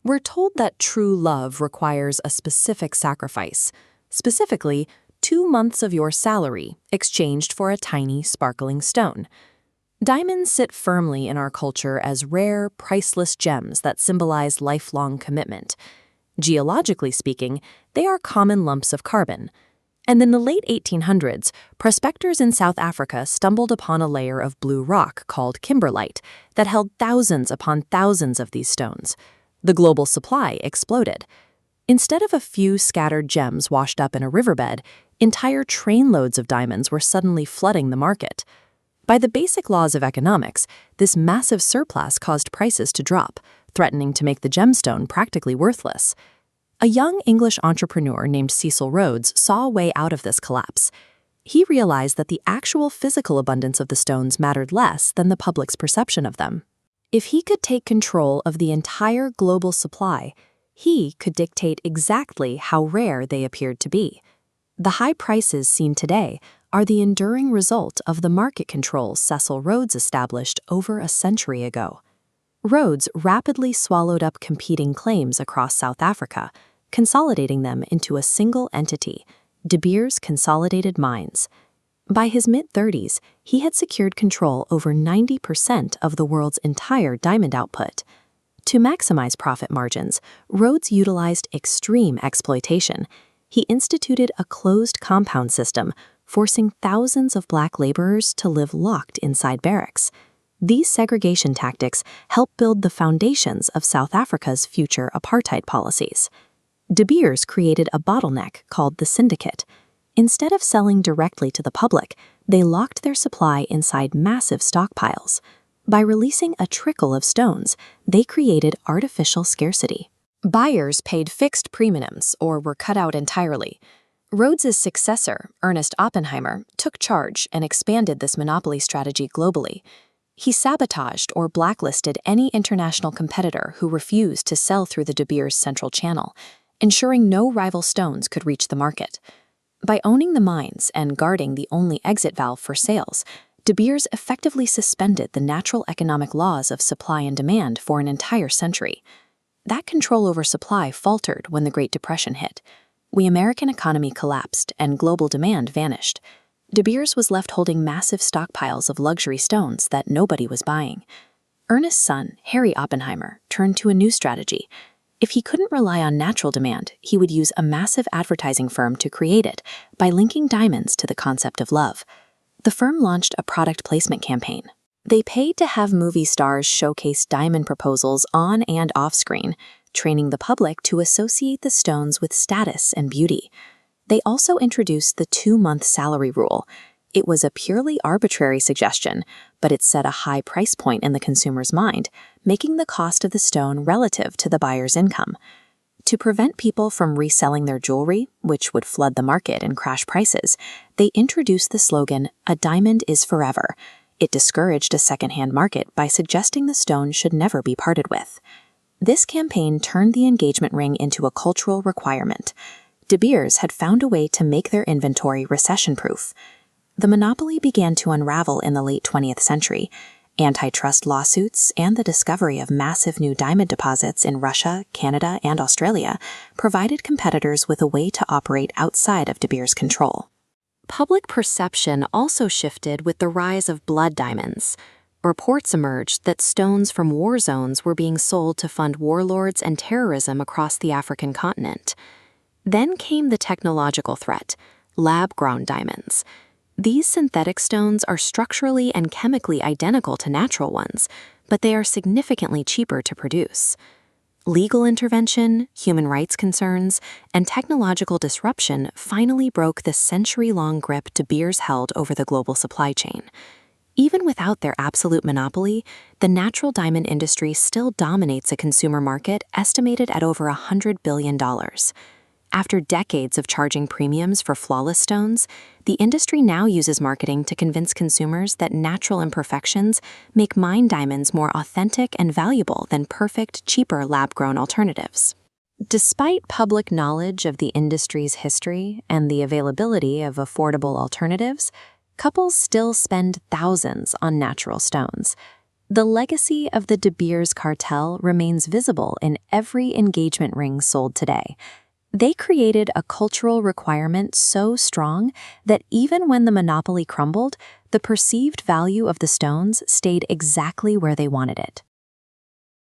We're told that true love requires a specific sacrifice, specifically 2 months of your salary exchanged for a tiny, sparkling stone. Diamonds sit firmly in our culture as rare, priceless gems that symbolize lifelong commitment. Geologically speaking, they are common lumps of carbon. And in the late 1800s, prospectors in South Africa stumbled upon a layer of blue rock called kimberlite that held thousands upon thousands of these stones. The global supply exploded. Instead of a few scattered gems washed up in a riverbed, entire trainloads of diamonds were suddenly flooding the market. By the basic laws of economics, this massive surplus caused prices to drop, threatening to make the gemstone practically worthless. A young English entrepreneur named Cecil Rhodes saw a way out of this collapse. He realized that the actual physical abundance of the stones mattered less than the public's perception of them. If he could take control of the entire global supply, he could dictate exactly how rare they appeared to be. The high prices seen today are the enduring result of the market controls Cecil Rhodes established over a century ago. Rhodes rapidly swallowed up competing claims across South Africa, consolidating them into a single entity, De Beers Consolidated Mines. By his mid-30s, he had secured control over 90% of the world's entire diamond output. To maximize profit margins, Rhodes utilized extreme exploitation. He instituted a closed compound system, forcing thousands of black laborers to live locked inside barracks. These segregation tactics helped build the foundations of South Africa's future apartheid policies. De Beers created a bottleneck called the syndicate. Instead of selling directly to the public, they locked their supply inside massive stockpiles. By releasing a trickle of stones, they created artificial scarcity. Buyers paid fixed premiums or were cut out entirely. Rhodes's successor, Ernest Oppenheimer, took charge and expanded this monopoly strategy globally. He sabotaged or blacklisted any international competitor who refused to sell through the De Beers Central Channel, ensuring no rival stones could reach the market. By owning the mines and guarding the only exit valve for sales, De Beers effectively suspended the natural economic laws of supply and demand for an entire century. That control over supply faltered when the Great Depression hit. The American economy collapsed and global demand vanished. De Beers was left holding massive stockpiles of luxury stones that nobody was buying. Ernest's son, Harry Oppenheimer, turned to a new strategy. If he couldn't rely on natural demand, he would use a massive advertising firm to create it by linking diamonds to the concept of love. The firm launched a product placement campaign. They paid to have movie stars showcase diamond proposals on and off screen, training the public to associate the stones with status and beauty. They also introduced the 2-month salary rule. It was a purely arbitrary suggestion, but it set a high price point in the consumer's mind, making the cost of the stone relative to the buyer's income. To prevent people from reselling their jewelry, which would flood the market and crash prices, they introduced the slogan, "A diamond is forever." It discouraged a secondhand market by suggesting the stone should never be parted with. This campaign turned the engagement ring into a cultural requirement. De Beers had found a way to make their inventory recession-proof. The monopoly began to unravel in the late 20th century. Antitrust lawsuits and the discovery of massive new diamond deposits in Russia, Canada, and Australia provided competitors with a way to operate outside of De Beers' control. Public perception also shifted with the rise of blood diamonds. Reports emerged that stones from war zones were being sold to fund warlords and terrorism across the African continent. Then came the technological threat, lab-grown diamonds. These synthetic stones are structurally and chemically identical to natural ones, but they are significantly cheaper to produce. Legal intervention, human rights concerns, and technological disruption finally broke the century-long grip De Beers held over the global supply chain. Even without their absolute monopoly, the natural diamond industry still dominates a consumer market estimated at over $100 billion. After decades of charging premiums for flawless stones, the industry now uses marketing to convince consumers that natural imperfections make mined diamonds more authentic and valuable than perfect, cheaper lab-grown alternatives. Despite public knowledge of the industry's history and the availability of affordable alternatives, couples still spend thousands on natural stones. The legacy of the De Beers cartel remains visible in every engagement ring sold today. They created a cultural requirement so strong that even when the monopoly crumbled, the perceived value of the stones stayed exactly where they wanted it.